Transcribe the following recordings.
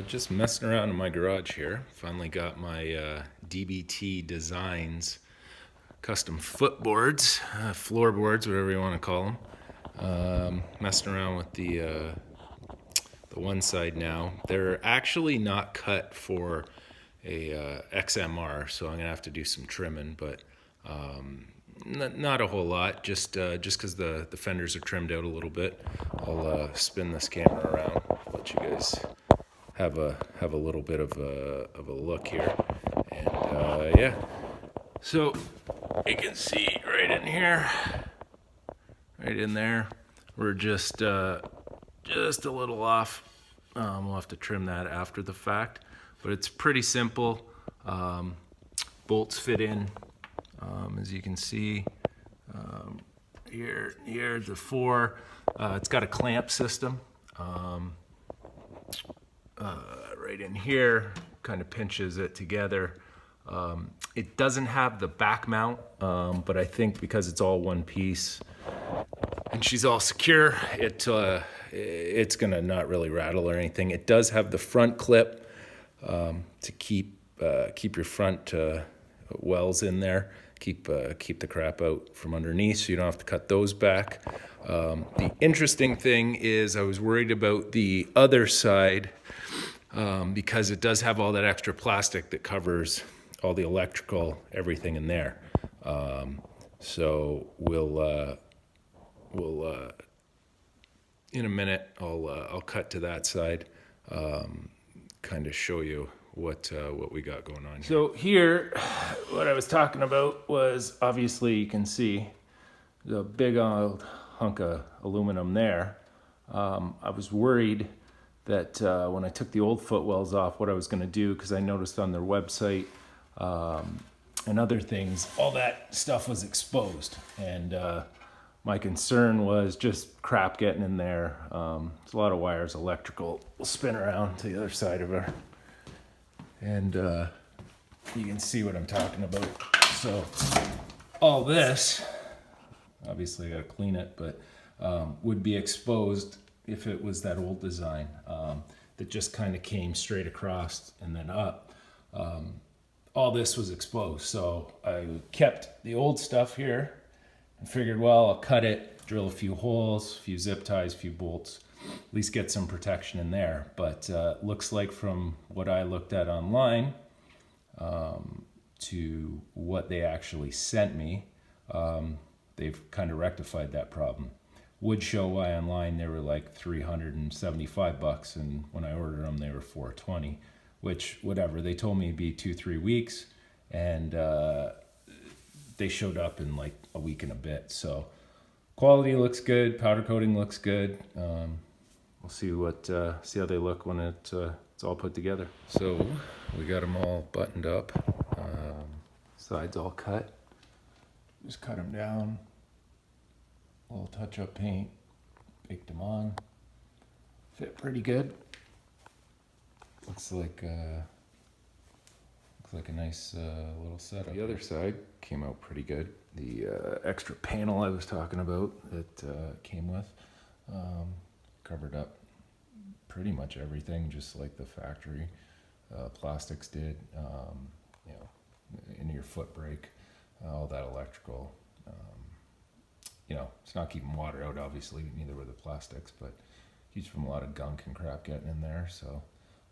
Just messing around in my garage here. Finally got my DBT Designs custom footboards, floorboards, whatever you want to call them. Messing around with the one side now. They're actually not cut for a XMR, so I'm gonna have to do some trimming, but not a whole lot. Just because the fenders are trimmed out a little bit. I'll spin this camera around, let you guys have a little bit of a look here, and yeah. So you can see right in here, right in there, we're just a little off. We'll have to trim that after the fact, but it's pretty simple. Bolts fit in, as you can see. Here the four. It's got a clamp system. Right in here, kind of pinches it together. It doesn't have the back mount, but I think because it's all one piece and she's all secure, it's gonna not really rattle or anything. It does have the front clip to keep your front wells in there, keep the crap out from underneath, so you don't have to cut those back. The interesting thing is I was worried about the other side because it does have all that extra plastic that covers all the electrical, everything in there. So we'll in a minute I'll cut to that side, kind of show you what we got going on here. So here, what I was talking about was, obviously you can see the big old hunk of aluminum there. I was worried that when I took the old Footwells off, what I was going to do, because I noticed on their website and other things, all that stuff was exposed, and my concern was just crap getting in there. There's a lot of wires, electrical will spin around to the other side of her, and you can see what I'm talking about. So all this, obviously I gotta clean it, but would be exposed if it was that old design that just kind of came straight across and then up. All this was exposed, so I kept the old stuff here and figured, well, I'll cut it, drill a few holes, a few zip ties, a few bolts, at least get some protection in there. But looks like from what I looked at online to what they actually sent me, they've kind of rectified that problem. Would show why online they were like $375, and when I ordered them they were $420, which, whatever, they told me it'd be 2-3 weeks, and they showed up in like a week and a bit. So quality looks good, powder coating looks good. We'll see how they look when it's all put together. So we got them all buttoned up, sides all cut. Just cut them down, a little touch-up paint, baked them on. Fit pretty good. Looks like a nice little setup. The other side came out pretty good. The extra panel I was talking about that came with covered up pretty much everything, just like the factory plastics did. You know, into your foot brake, all that electrical. You know, it's not keeping water out, obviously, neither were the plastics, but keeps from a lot of gunk and crap getting in there. So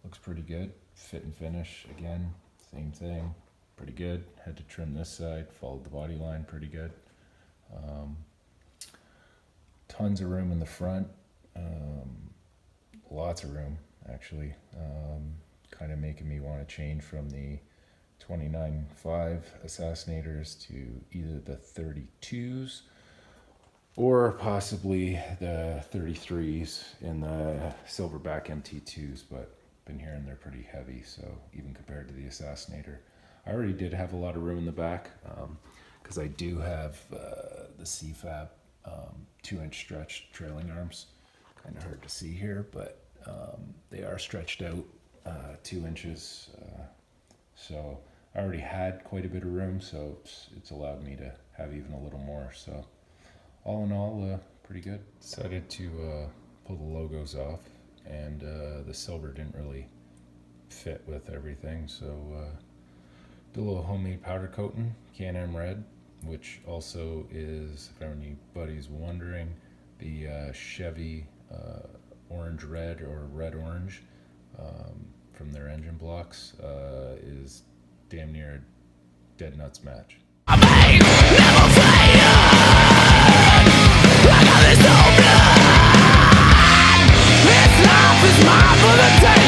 looks pretty good. Fit and finish, again, same thing, pretty good. Had to trim this side, followed the body line pretty good. Tons of room in the front, lots of room actually. Kind of making me want to change from the 29.5 Assassinators to either the 32s or possibly the 33s in the Silverback MT2s, but been hearing they're pretty heavy, so even compared to the Assassinator. I already did have a lot of room in the back, because I do have the CFAB 2-inch stretch trailing arms. Kind of hard to see here, but they are stretched out 2 inches, so I already had quite a bit of room, so it's allowed me to have even a little more. So all in all, pretty good. Decided to pull the logos off, and the silver didn't really fit with everything. So do a little homemade powder coating, Can-Am Red, which also is, if anybody's wondering, the Chevy orange red or red orange from their engine blocks is damn near a dead nuts match. I may never fail. I got this open. This life is mine for the day.